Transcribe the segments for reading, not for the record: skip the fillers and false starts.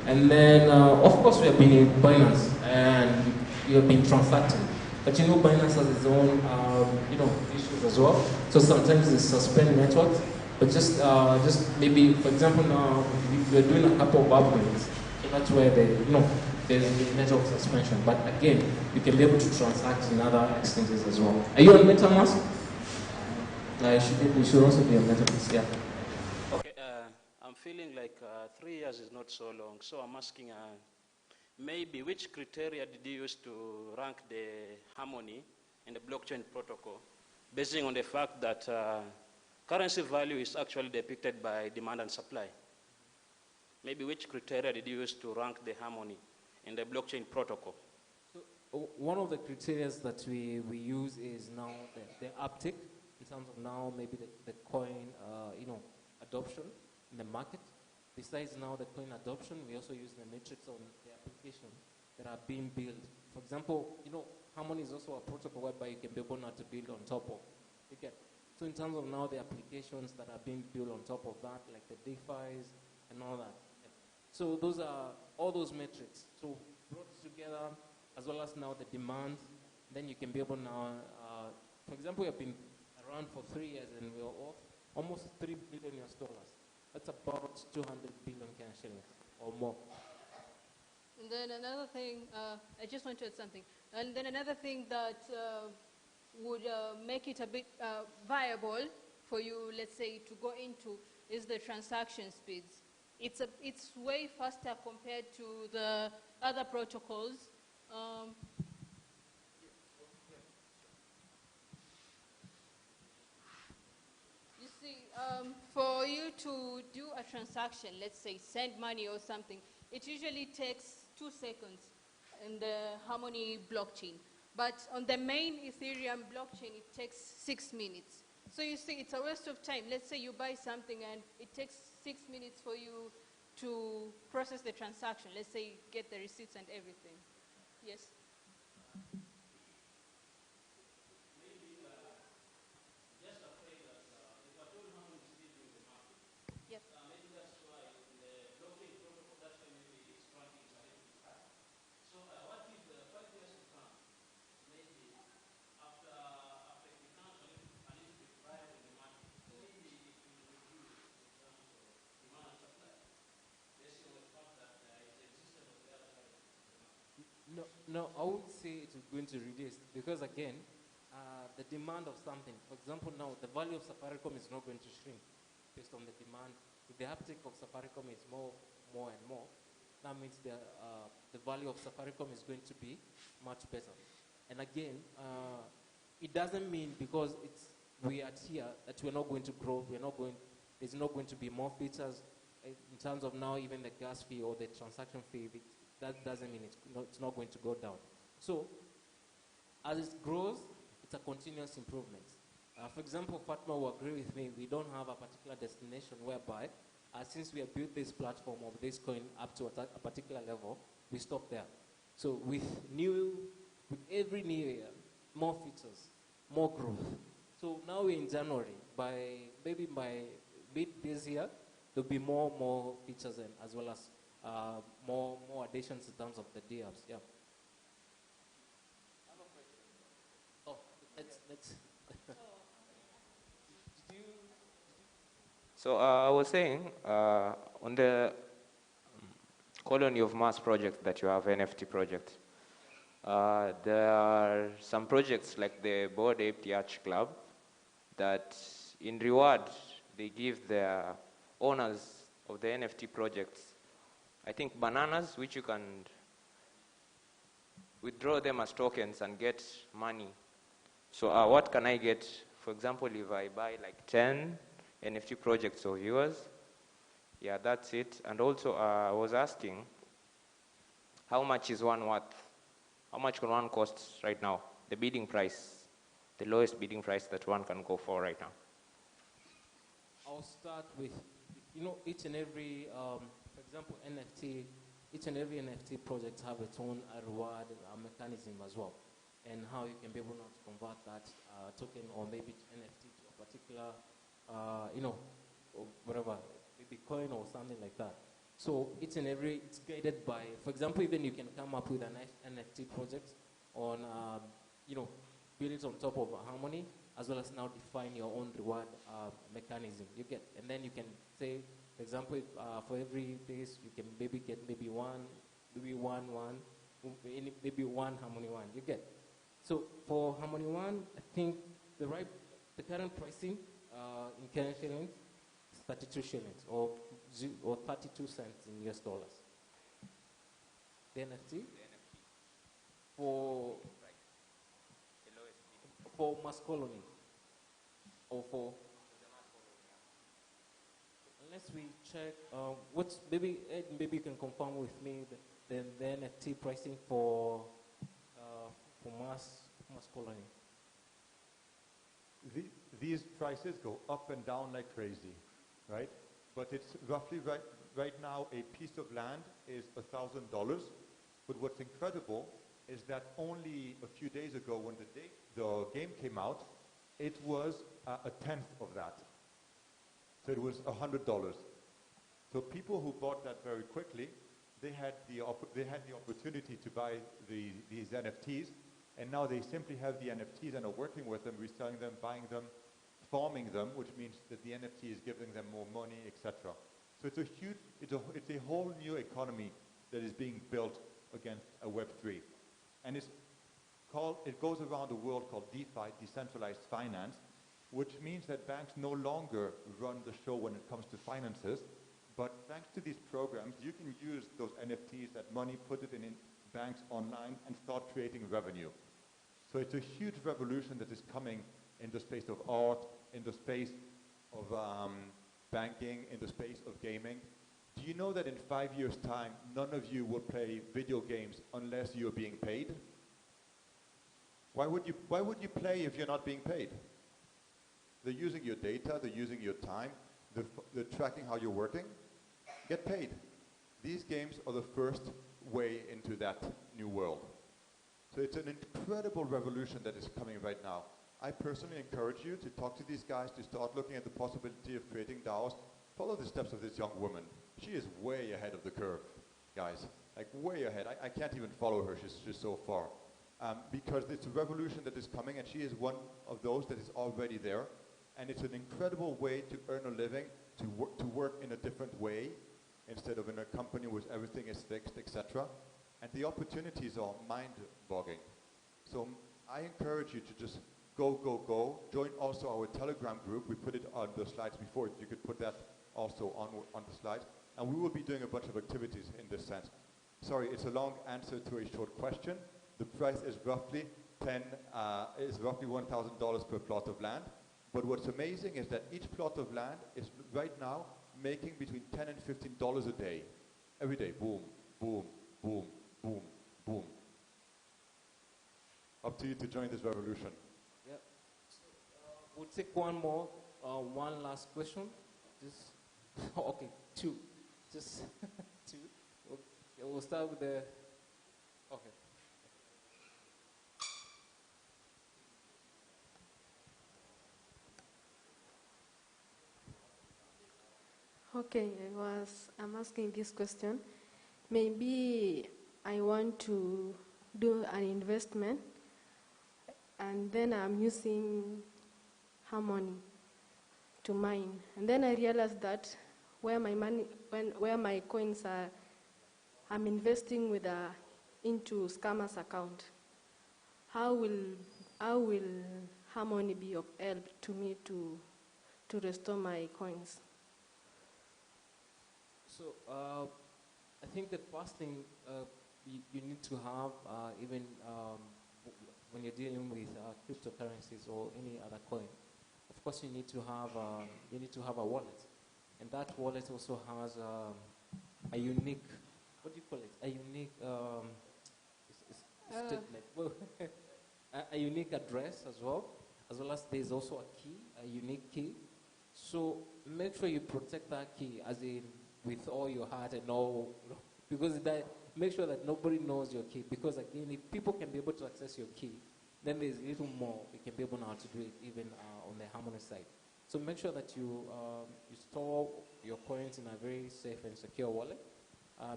And then, of course, we have been in Binance and we have been transacting. But you know, Binance has its own, issues as well. So sometimes it suspend networks. But just maybe, for example, now we're doing a couple of upgrades. So that's where there's the network suspension. But again, you can be able to transact in other exchanges as well. Are you on MetaMask? You should also be on MetaMask, yeah. Okay, I'm feeling like 3 years is not so long, so I'm asking maybe which criteria did you use to rank the harmony in the blockchain protocol, basing on the fact that currency value is actually depicted by demand and supply? Maybe which criteria did you use to rank the harmony in the blockchain protocol? So one of the criteria that we use is now the uptick in terms of now maybe the coin adoption in the market. Besides now the coin adoption, we also use the metrics on the application that are being built. For example, Harmony is also a protocol whereby you can be able now to build on top of. So in terms of now the applications that are being built on top of that, like the DeFi's and all that. So those are all those metrics. So brought together, as well as now the demand, then you can be able now, for example, we have been around for 3 years and we are off almost $3 billion US. That's about 200 billion shillings or more. And then another thing, I just want to add something. And then another thing that would make it a bit viable for you, let's say, to go into is the transaction speeds. It's way faster compared to the other protocols. You see, for you to do a transaction, let's say send money or something, it usually takes 2 seconds in the Harmony blockchain. But on the main Ethereum blockchain, it takes 6 minutes. So you see, it's a waste of time. Let's say you buy something and it takes 6 minutes for you to process the transaction. Let's say get the receipts and everything. Yes? Yep. Maybe that's why in the blockchain protocol, that's why maybe its ranking is a little bit high. So what if the 5 years to come, maybe after it becomes a little bit viable in the market, maybe it will reduce in terms of demand and supply, based on the fact that it's existence of the other side of the market? No, I would say it is going to reduce because again, the demand of something. For example, now the value of Safaricom is not going to shrink based on the demand. If the uptake of Safaricom is more and more, that means the value of Safaricom is going to be much better. And again, it doesn't mean because we are here that we're not going to grow. There's not going to be more features in terms of now even the gas fee or the transaction fee. That doesn't mean it's not going to go down. So as it grows, it's a continuous improvement. For example, Fatma will agree with me, we don't have a particular destination whereby, since we have built this platform of this coin up to a particular level, we stop there. So with every new year, more features, more growth. So now we're in January. Maybe by mid this year, there'll be more features and as well as more additions in terms of the DApps. Yeah. Oh, let's. So I was saying, on the colony of Mars project that you have, NFT project, there are some projects like the Bored Ape Yacht Club that in reward, they give their owners of the NFT projects, I think bananas, which you can withdraw them as tokens and get money. So what can I get? For example, if I buy like 10 NFT projects of yours, yeah, that's it. And also, I was asking, how much is one worth? How much can one cost right now? The bidding price, the lowest bidding price that one can go for right now. I'll start with, each and every, for example, NFT, each and every NFT project have its own reward mechanism as well, and how you can be able now to convert that token or maybe NFT to a particular, whatever, maybe coin or something like that. So it's guided by, for example, even you can come up with an NFT project on, build it on top of Harmony, as well as now define your own reward mechanism. You get, and then you can say, for example, if, for every place you can maybe get maybe one Harmony one. You get. So for Harmony one, I think the current pricing in Kenyan shillings is 32 shillings or 32 cents in US dollars. The NFT for Mass Colony or for unless we check what's maybe you can confirm with me the NFT pricing for Mass Colony. These prices go up and down like crazy, right? But it's roughly right now a piece of land is $1,000. But what's incredible is that only a few days ago when the game came out, it was a tenth of that. So it was $100. So people who bought that very quickly, they had the opportunity to buy these NFTs, and now they simply have the NFTs and are working with them, reselling them, buying them, farming them, which means that the NFT is giving them more money, etc. So it's a whole new economy that is being built against a Web3. And it goes around the world called DeFi, decentralized finance, which means that banks no longer run the show when it comes to finances, but thanks to these programs, you can use those NFTs, that money, put it in banks online and start creating revenue. So it's a huge revolution that is coming in the space of art, in the space of banking, in the space of gaming. Do you know that in 5 years' time, none of you will play video games unless you're being paid? Why would you play if you're not being paid? They're using your data, they're using your time, they're tracking how you're working. Get paid. These games are the first way into that new world. So it's an incredible revolution that is coming right now. I personally encourage you to talk to these guys, to start looking at the possibility of creating DAOs. Follow the steps of this young woman. She is way ahead of the curve, guys. Like way ahead. I can't even follow her, she's so far. Because it's a revolution that is coming, and she is one of those that is already there. And it's an incredible way to earn a living, to work in a different way, instead of in a company where everything is fixed, etc. And the opportunities are mind-boggling. So I encourage you to just go. Join also our Telegram group. We put it on the slides before. You could put that also on the slides. And we will be doing a bunch of activities in this sense. Sorry, it's a long answer to a short question. The price is roughly $1,000 per plot of land. But what's amazing is that each plot of land is right now making between $10 and $15 a day. Every day, boom, boom, boom, boom, boom. Up to you to join this revolution. Yeah. We'll take one last question. Just okay, two. Just two. Okay, we'll start with the. Okay. Okay, I'm asking this question. Maybe I want to do an investment, and then I'm using Harmony to mine. And then I realized that where my coins are, I'm investing into scammers account. How will Harmony be of help to me to restore my coins? So I think the first thing you need to have, even when you're dealing with cryptocurrencies or any other coin, of course you need to have a wallet, and that wallet also has a unique, what do you call it? A unique a unique address as well as there's also a unique key. So make sure you protect that key as in with all your heart and all, because make sure that nobody knows your key. Because again, if people can be able to access your key, then there's a little more we can be able now to do it even on the Harmony side. So make sure that you store your coins in a very safe and secure wallet.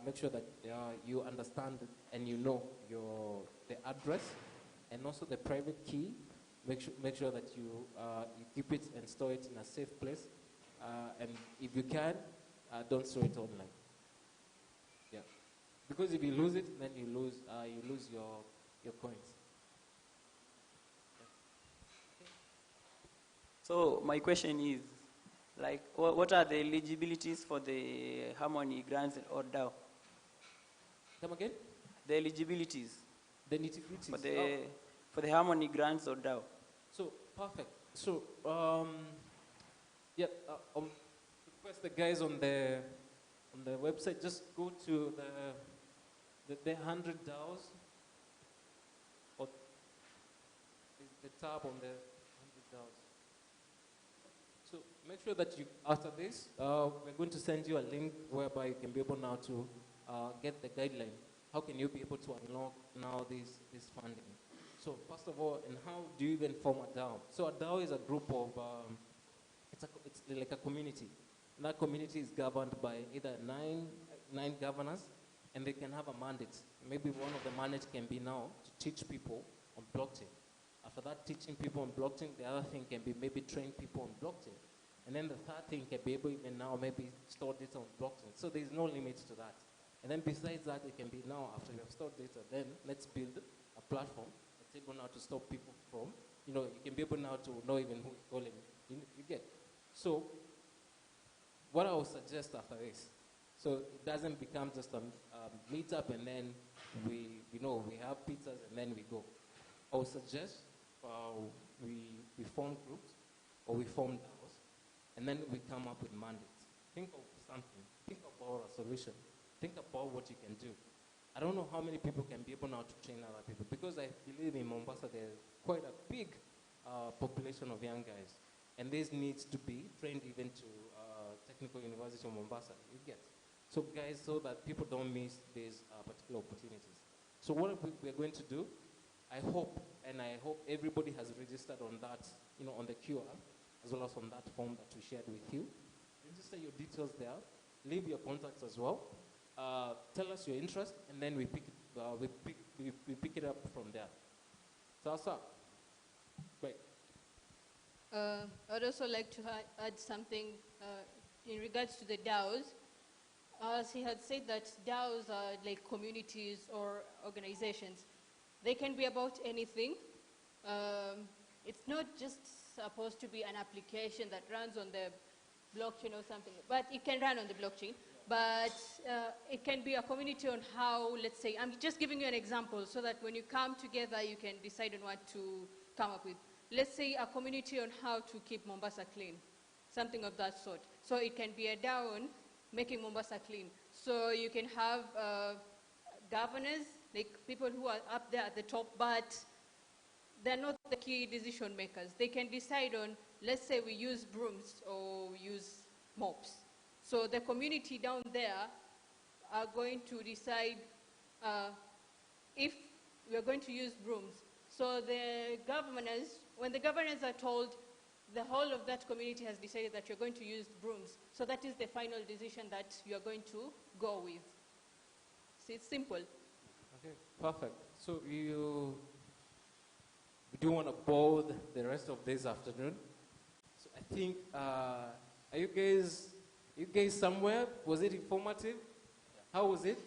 Make sure that you understand and you know the address and also the private key. Make sure that you keep it and store it in a safe place. And if you can, don't store it online. Yeah, because if you lose it, then you lose your coins. So my question is, like, what are the eligibilities for the Harmony grants or DAO? Come again? The eligibilities The nitty-gritties. for the Harmony grants or DAO. So, perfect. So, yeah, request the guys on the website, just go to the 100 DAOs, or the tab on the 100 DAOs. So make sure that after this, we're going to send you a link whereby you can be able now to get the guideline. How can you be able to unlock now this funding? So first of all, and how do you even form a DAO? So a DAO is a group of, it's like a community. And that community is governed by either nine governors, and they can have a mandate. Maybe one of the mandates can be now to teach people on blockchain. After that, teaching people on blockchain, the other thing can be maybe train people on blockchain. And then the third thing can be able even now maybe store data on blockchain. So there's no limit to that. And then besides that, it can be now, after you have stored data, then let's build a platform that's able now to stop people from, you can be able now to know even who you're calling. You get. So what I would suggest after this, so it doesn't become just a meetup and then we have pizzas and then we go. I would suggest we form groups or we form DAOs, and then we come up with mandates. Think of something. Think about a solution. Think about what you can do. I don't know how many people can be able now to train other people, because I believe in Mombasa there's quite a big population of young guys, and this needs to be trained even to Technical University of Mombasa. You get. So guys, so that people don't miss these particular opportunities. So what we're going to do, I hope everybody has registered on that, on the QR, as well as on that form that we shared with you. Register your details there. Leave your contacts as well. Tell us your interest, and then we pick it up from there. Sasa, great. I'd also like to add something in regards to the DAOs. As he had said that DAOs are like communities or organizations. They can be about anything. It's not just supposed to be an application that runs on the blockchain or something, but it can run on the blockchain. But it can be a community on how, let's say, I'm just giving you an example so that when you come together, you can decide on what to come up with. Let's say a community on how to keep Mombasa clean, something of that sort. So it can be a DAO on making Mombasa clean. So you can have governors, like people who are up there at the top, but they're not the key decision makers. They can decide on, let's say we use brooms or we use mops. So the community down there are going to decide if we're going to use brooms. So the governors, when the governors are told, the whole of that community has decided that you're going to use brooms. So that is the final decision that you're going to go with. See, it's simple. Okay, perfect. So we do want to bore the rest of this afternoon. So I think, are you guys somewhere? Was it informative? How was it?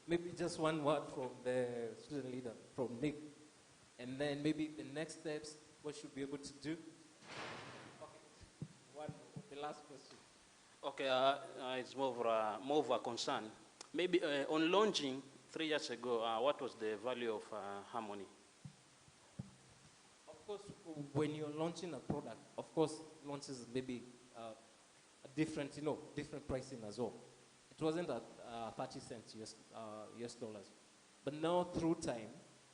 Maybe just one word from the student leader, from Nick. And then maybe the next steps, what should we be able to do? Okay, the last question. Okay, it's more of a concern. Maybe on launching 3 years ago, what was the value of Harmony? Of course, when you're launching a product, of course, launches maybe a different pricing as well. It wasn't at 30 cents US dollars. But now through time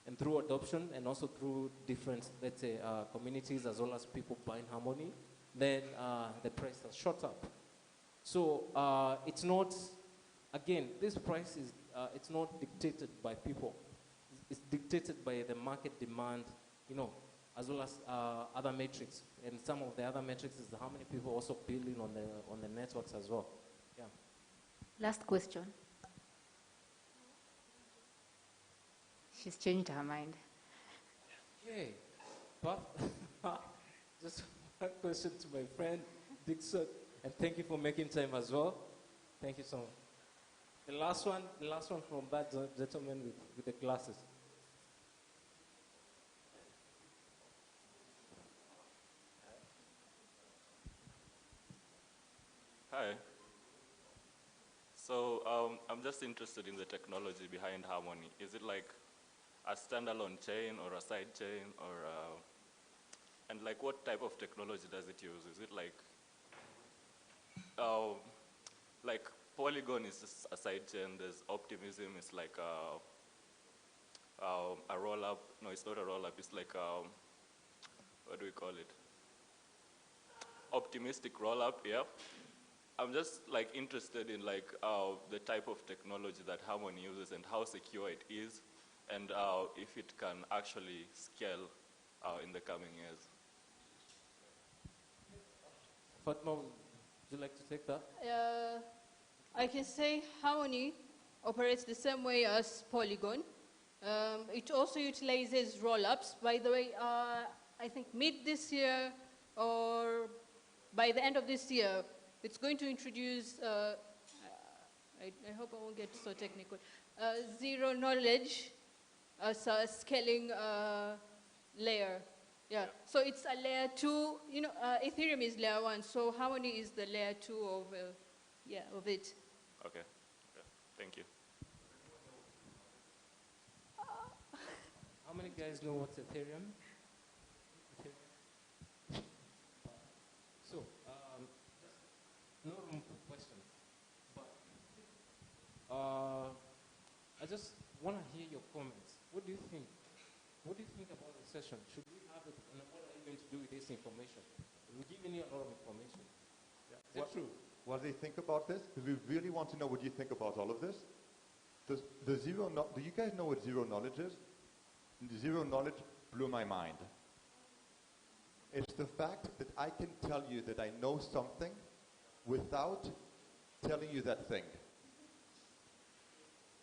and through adoption and also through different, let's say, communities as well as people buying Harmony, then the price has shot up. So it's not, again, this price is, it's not dictated by people. It's dictated by the market demand, as well as other metrics. And some of the other metrics is how many people also building on the networks as well. Yeah. Last question. She's changed her mind. Okay. But just one question to my friend Dixon, and thank you for making time as well. Thank you so much. The last one from that gentleman with the glasses. Hi. So I'm just interested in the technology behind Harmony. Is it like a standalone chain or a side chain, or and like what type of technology does it use? Is it like Polygon is just a side chain? There's Optimism. It's like a roll up. No, it's not a roll up. It's like what do we call it? Optimistic roll up. Yeah. I'm just like interested in like the type of technology that Harmony uses and how secure it is, and if it can actually scale in the coming years. Fatma, would you like to take that? I can say Harmony operates the same way as Polygon. It also utilizes roll-ups. By the way, I think mid this year or by the end of this year, it's going to introduce, I hope I won't get so technical, zero knowledge as a scaling layer. Yeah, so it's a layer 2, you know, Ethereum is layer 1, so Harmony is the layer 2 of it. Okay, thank you. How many guys know what's Ethereum? So, no room for questions, but I just want to hear your comments. What do you think? What do you think about the session? Should we have it, and what are you going to do with this information? We're giving you a lot of information. Yeah. Is that true? What do they think about this? Because we really want to know what you think about all of this. Do you guys know what zero knowledge is? Zero knowledge blew my mind. It's the fact that I can tell you that I know something without telling you that thing.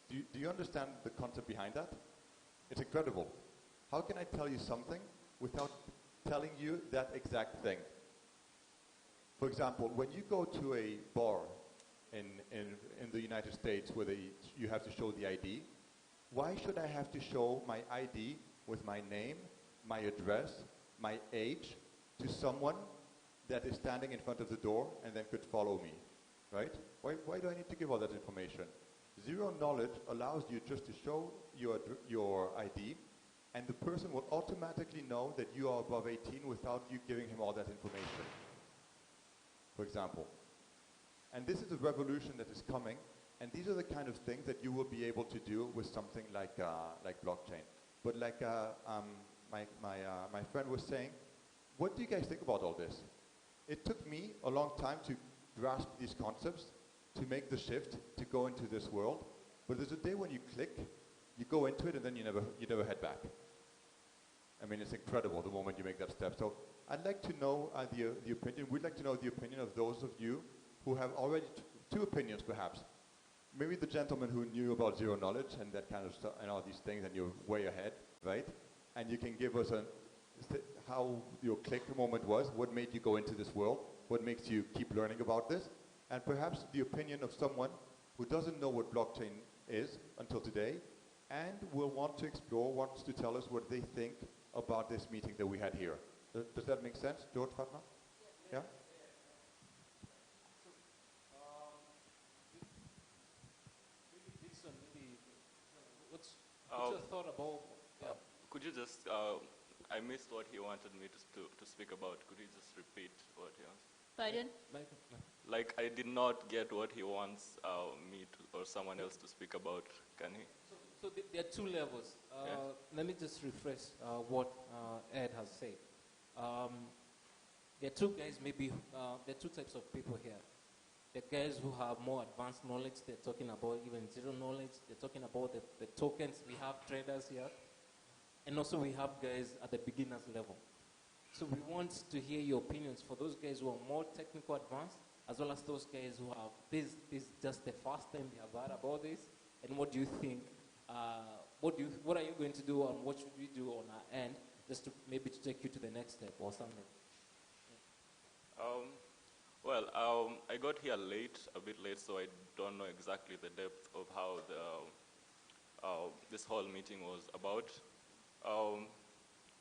Do you understand the concept behind that? It's incredible. How can I tell you something without telling you that exact thing? For example, when you go to a bar in the United States where you have to show the ID, why should I have to show my ID with my name, my address, my age to someone that is standing in front of the door and then could follow me, right? Why do I need to give all that information? Zero knowledge allows you just to show your ID, and the person will automatically know that you are above 18 without you giving him all that information, for example. And this is a revolution that is coming, and these are the kind of things that you will be able to do with something like blockchain. But like my friend was saying, what do you guys think about all this? It took me a long time to grasp these concepts, to make the shift, to go into this world. But there's a day when you click, you go into it, and then you never head back. I mean, it's incredible the moment you make that step. So I'd like to know the opinion. We'd like to know the opinion of those of you who have already two opinions, perhaps. Maybe the gentleman who knew about zero knowledge and that kind of stuff and all these things, and you're way ahead, right? And you can give us how your click moment was, what made you go into this world, what makes you keep learning about this, and perhaps the opinion of someone who doesn't know what blockchain is until today, and will want to explore, wants to tell us what they think about this meeting that we had here. Does that make sense, George, Fatma? Yeah? What's your thought about? Yeah. Could you just? I missed what he wanted me to speak about. Could you just repeat what he wants? Pardon? Like I did not get what he wants me or someone else to speak about. Can he? So there are two levels. Let me just refresh what Ed has said. There are two guys, maybe, there are two types of people here. The guys who have more advanced knowledge, they're talking about even zero knowledge. They're talking about the tokens. We have traders here. And also we have guys at the beginners level. So we want to hear your opinions for those guys who are more technical advanced, as well as those guys who have this just the first time they have heard about this. And what do you think? What are you going to do, and what should we do on our end, just to maybe to take you to the next step or something? I got here a bit late, so I don't know exactly the depth of how this whole meeting was about.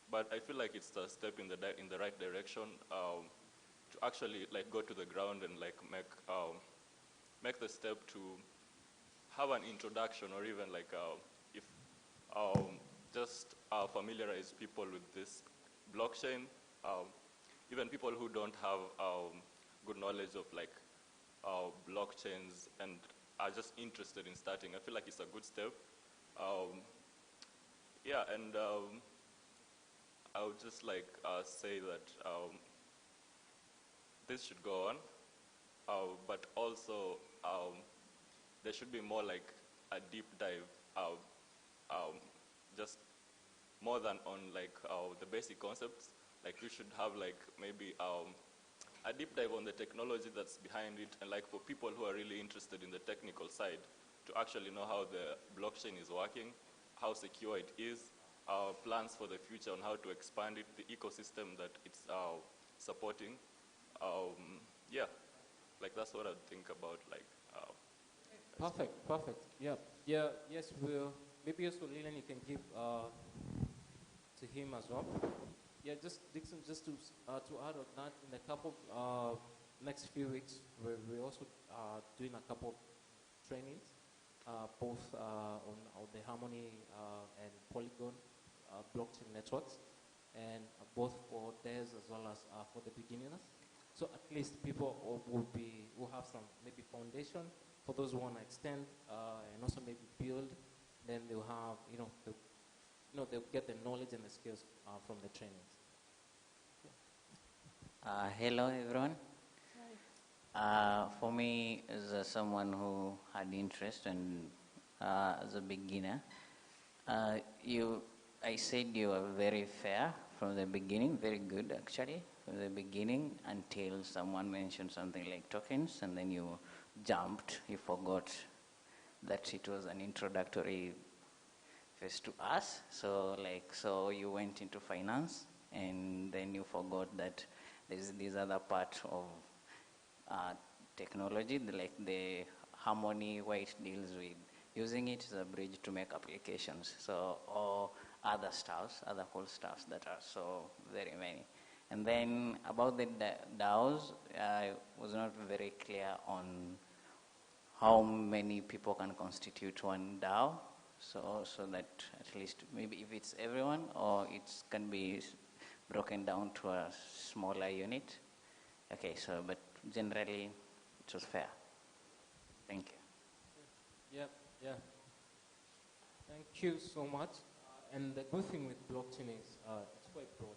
But I feel like it's a step in the right direction to actually like go to the ground and like make the step to have an introduction, or even like if just familiarize people with this blockchain. Even people who don't have good knowledge of like blockchains and are just interested in starting. I feel like it's a good step. I would just like say that this should go on, but also there should be more like a deep dive, just more than on like the basic concepts. Like we should have like maybe a deep dive on the technology that's behind it, and like for people who are really interested in the technical side to actually know how the blockchain is working, how secure it is, plans for the future on how to expand it, the ecosystem that it's supporting. Like that's what I think about. Like. Perfect. Yeah. Yes, we'll. Maybe also Leland, you can give to him as well. Yeah, just Dixon, just to add on that, in a couple next few weeks, we're also doing a couple trainings, both on the Harmony and Polygon blockchain networks, and both for theirs as well as for the beginners. So at least people will have some maybe foundation for those who want to extend and also maybe build. Then they'll have they'll get the knowledge and the skills from the trainings. Hello everyone. For me, as someone who had interest and as a beginner, I said you were very fair from the beginning, very good actually, from the beginning until someone mentioned something like tokens, and then you jumped, you forgot that it was an introductory phase to us. So you went into finance, and then you forgot that there's this other part of technology, like the Harmony, where it deals with using it as a bridge to make applications. So, or other stuffs, other cool stuffs that are so very many. And then about the DAOs, I was not very clear on how many people can constitute one DAO. So that at least maybe if it's everyone, or it can be broken down to a smaller unit. Okay, so but generally it was fair. Thank you. Yeah. Thank you so much. And the good thing with blockchain is it's quite broad.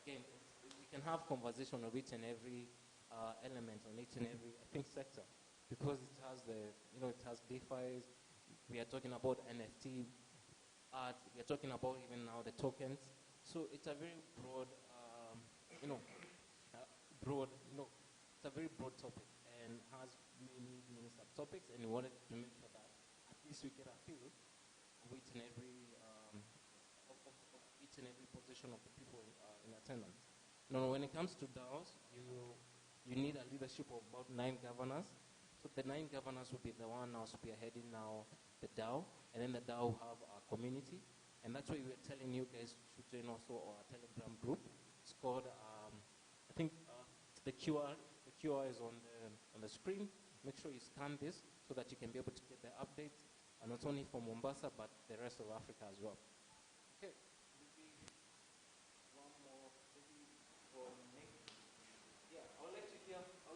Again, we can have conversation on each and every element, on each and every sector, because it has it has DeFi. We are talking about NFT art. We are talking about even now the tokens. So it's a very broad, it's a very broad topic and has many subtopics. And we wanted to make sure that at least we get a feel of each and every position of the people in attendance. Now, when it comes to DAOs, you need a leadership of about 9 governors. So the 9 governors will be the one now spearheading now the DAO, and then the DAO will have a community, and that's why we were telling you guys to join also our Telegram group. It's called I think the QR is on the screen. Make sure you scan this so that you can be able to get the updates, and not only from Mombasa but the rest of Africa as well. Okay, maybe one more, maybe for Nick. Yeah, I would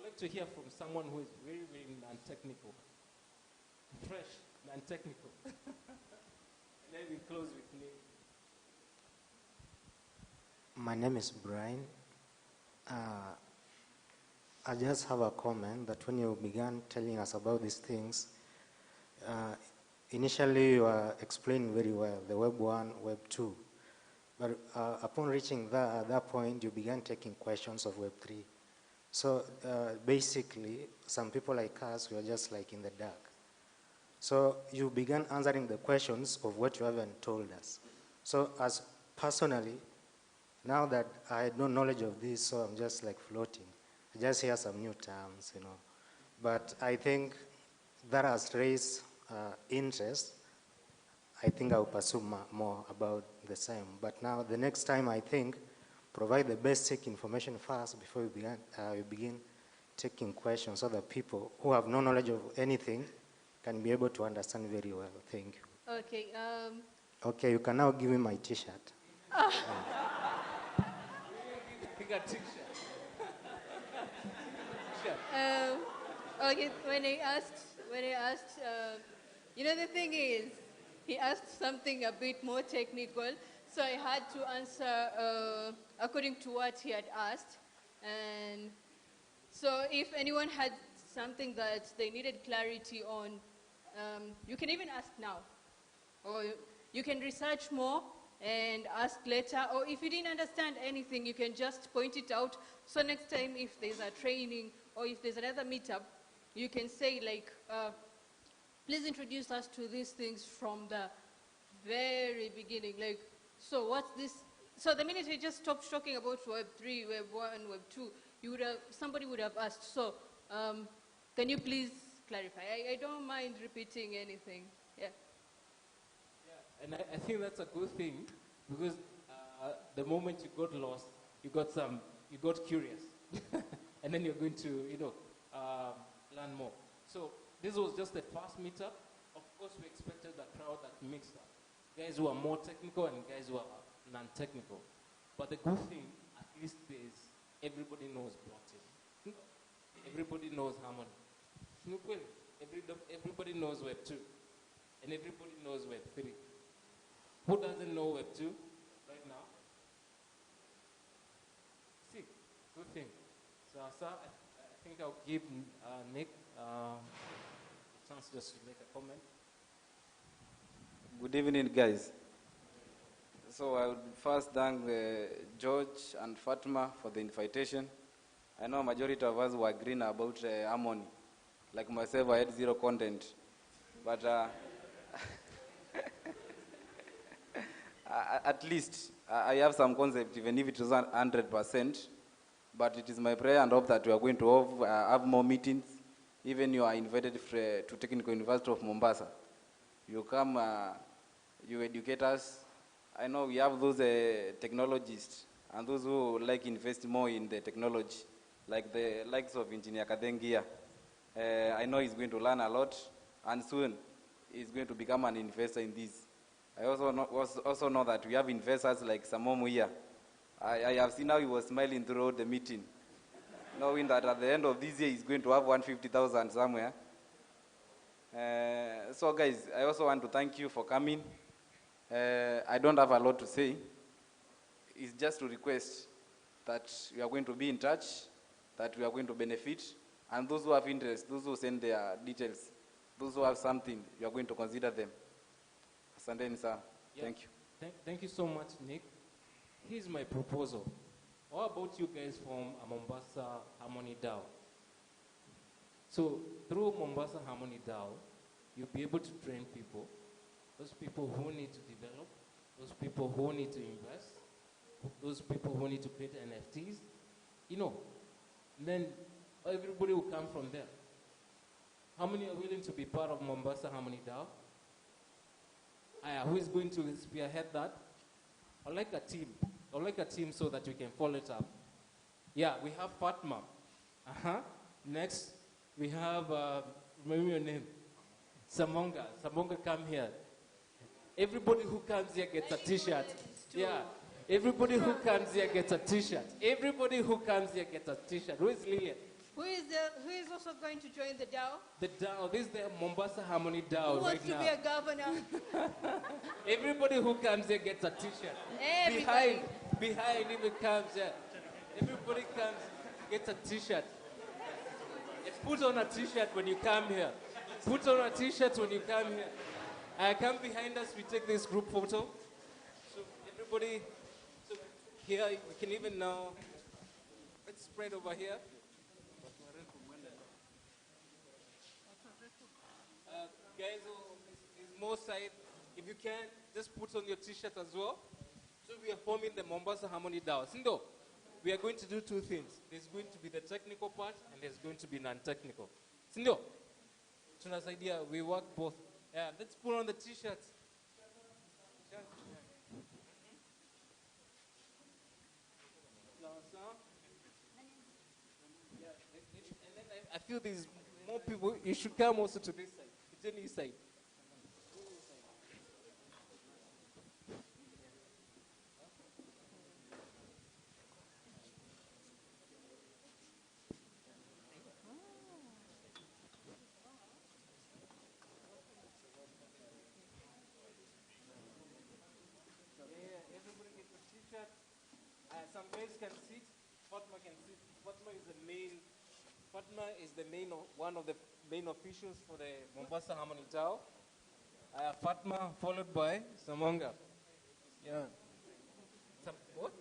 like to hear from someone who is very, very non-technical, fresh, non-technical. And then we close with Nick. My name is Brian. I just have a comment that when you began telling us about these things, initially you were explaining very well, the Web 1, Web 2. But upon reaching at that point, you began taking questions of Web 3. So basically, some people like us, we are just like in the dark. So you began answering the questions of what you haven't told us. So as personally, now that I had no knowledge of this, so I'm just like floating. I just hear some new terms, you know. But I think that has raised interest. I think I'll pursue more about the same. But now, the next time, I think, provide the basic information first before we begin taking questions so that people who have no knowledge of anything can be able to understand very well. Thank you. Okay. Okay, you can now give me my T-shirt. Okay, when I asked, you know, the thing is, he asked something a bit more technical, so I had to answer according to what he had asked. And so if anyone had something that they needed clarity on, you can even ask now. Or you can research more and ask later. Or if you didn't understand anything, you can just point it out. So next time, if there's a training or if there's another meetup, you can say like, please introduce us to these things from the very beginning. Like, so what's this? So the minute you just stopped talking about Web 3, Web 1, Web 2, somebody would have asked, so can you please clarify? I don't mind repeating anything. Yeah. And I think that's a good thing, because the moment you got lost, you got curious. And then you're going to, learn more. So this was just the first meetup. Of course, we expected a crowd that mixed up. Guys who are more technical and guys who are non-technical. But the good thing, at least, is everybody knows blockchain. Everybody knows Harmony. Everybody knows Web 2. And everybody knows Web 3. Who doesn't know Web 2 right now? See, good thing. So, sir, I think I'll give Nick a chance just to make a comment. Good evening, guys. So I would first thank George and Fatima for the invitation. I know a majority of us were green about Harmony. Like myself, I had zero content. But at least I have some concept, even if it isn't 100%. But it is my prayer and hope that we are going to have more meetings. Even you are invited to Technical University of Mombasa. You come, you educate us. I know we have those technologists and those who like invest more in the technology, like the likes of Engineer Kadengia. I know he's going to learn a lot, and soon he's going to become an investor in this. I also know that we have investors like Samomu here. I have seen how he was smiling throughout the meeting, knowing that at the end of this year he's going to have 150,000 somewhere. So guys, I also want to thank you for coming. I don't have a lot to say. It's just to request that we are going to be in touch, that we are going to benefit, and those who have interest, those who send their details, those who have something, you are going to consider them. Asanteni sir. Yeah. Thank you. Thank you so much, Nick. Here's my proposal. How about you guys form a Mombasa Harmony DAO? So through Mombasa Harmony DAO, you'll be able to train people, those people who need to develop, those people who need to invest, those people who need to create NFTs, then everybody will come from there. How many are willing to be part of Mombasa Harmony DAO? Who is going to spearhead that? I'd like a team. I'd like a team so that we can follow it up. Yeah, we have Fatma. Next, we have, remember your name? Samonga. Samonga, come here. Everybody who comes here gets a T-shirt. Yeah. Everybody who comes here gets a T-shirt. Everybody who comes here gets a T-shirt. Who is Lillian? Who is also going to join the DAO? The DAO. This is the Mombasa Harmony DAO Who wants right to be a governor? Everybody who comes here gets a T-shirt. Behind even comes here. Everybody comes, gets a T-shirt. Put on a T-shirt when you come here. Put on a T-shirt when you come here. Come behind us, we take this group photo. So everybody, so here, we can even now, let's spread over here. Guys, is more side. If you can, just put on your t-shirt as well. So we are forming the Mombasa Harmony DAO. Sindo, we are going to do two things. There's going to be the technical part and there's going to be non-technical. Sindo, tunasaidia, we work both. Yeah, let's put on the t-shirts. Yeah, and then I feel there's more people. You should come also to this side. It's on this side. Yeah, everybody gets a t-shirt. Some guys can sit. Fatma can sit. Fatma is the main. Fatma is the main, one of the main officials for the Mombasa Harmony DAO. Fatma, followed by Samonga. Yeah. What?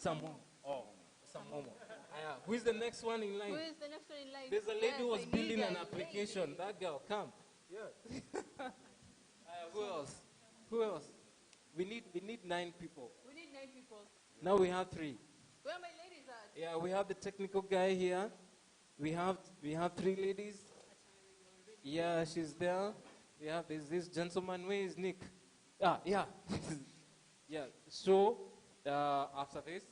Samomo. Oh, Samomo. Who is the next one in line? Who is the next one in line? There's a lady who was I need building an a application. lady. That girl, come. Yeah. Who else? Who else? We need 9 people. We need 9 people. Now we have 3. Where are my ladies at? Yeah, we have the technical guy here. We have 3 ladies. Yeah, she's there. There's this gentleman. Where is Nick? Yeah. Yeah. So after this,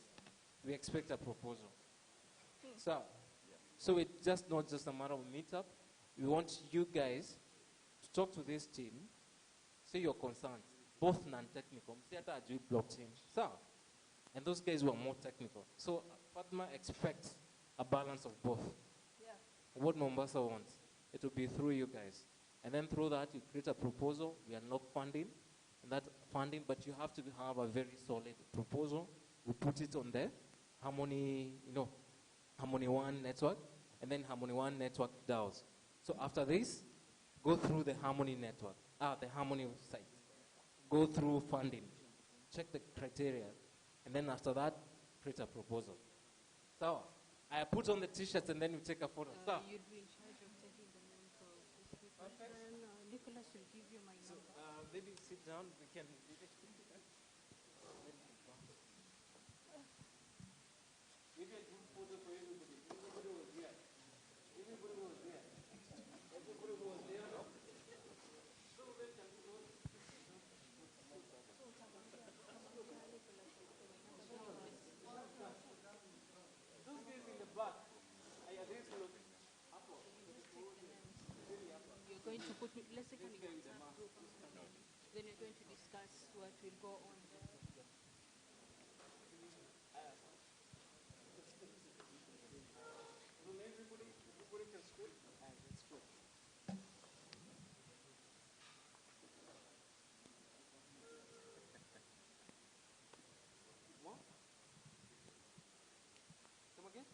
we expect a proposal. So it's just not just a matter of meetup. We want you guys to talk to this team, say your concerns, both non-technical. Blockchain. So, and those guys were more technical. So Fatma expects a balance of both. Yeah. What Mombasa wants, it will be through you guys. And then through that, you create a proposal, we unlock funding, and that funding, but you have to have a very solid proposal. We put it on the Harmony, Harmony One network, and then Harmony One network DAOs. So after this, go through the Harmony network, the Harmony site. Go through funding, check the criteria, and then after that, create a proposal. So I put on the t-shirts and then we take a photo. So, You'd be in charge of taking the name for this people. Nicholas will give you my number. maybe sit down, we can... We can do photo for everybody. Everybody was here. Everybody was there. Everybody was there, no? Those guys in the back, You're going to put me, let's say, coming WhatsApp group. Then you're going to discuss what will go on. Everybody can script, and it's good. What? Come again?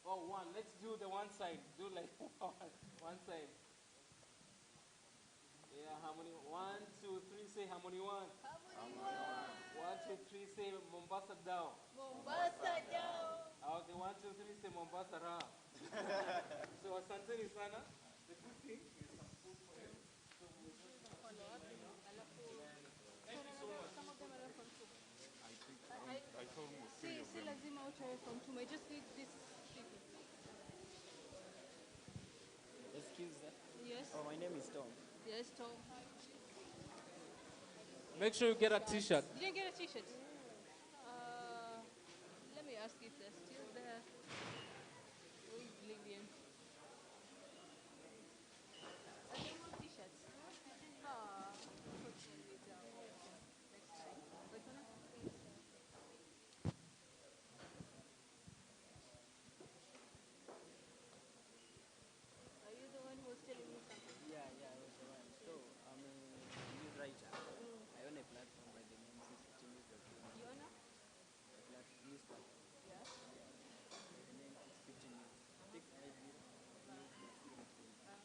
Oh, one. Let's do the one side. Do like one side. Yeah, harmony. 1, 2, 3. Say harmony 1. Harmony 1. 1, 2, 3. Say Mombasa down. Mombasa down. Okay, 1, 2, 3. Say Mombasa ra. So asanteni sana. The good thing is some food for you. So we'll just follow up. Thank you so much. Some of them are from Tuma. I saw almost See, lazima utoe from Tuma. I just need this people. Excuse me. Yes. Oh, my name is Tom. Yes, Tom. Make sure you get a t-shirt. You didn't get a t-shirt? Let me ask if they're still there. Who is Lillian? Are there more t-shirts? Unfortunately, next time. But can I please? Are you the one who was telling me something? Yeah, I was the one. So, I'm a news writer. I own a platform by the name 650news.com. You know? News platform. Yeah. The name 650 news. 650 news.com.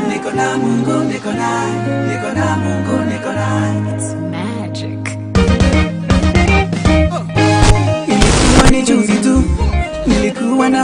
Niko na Mungu, niko na Mungu, niko na. It's magic. Ilikuwa ni juzi tu, nilikuwa na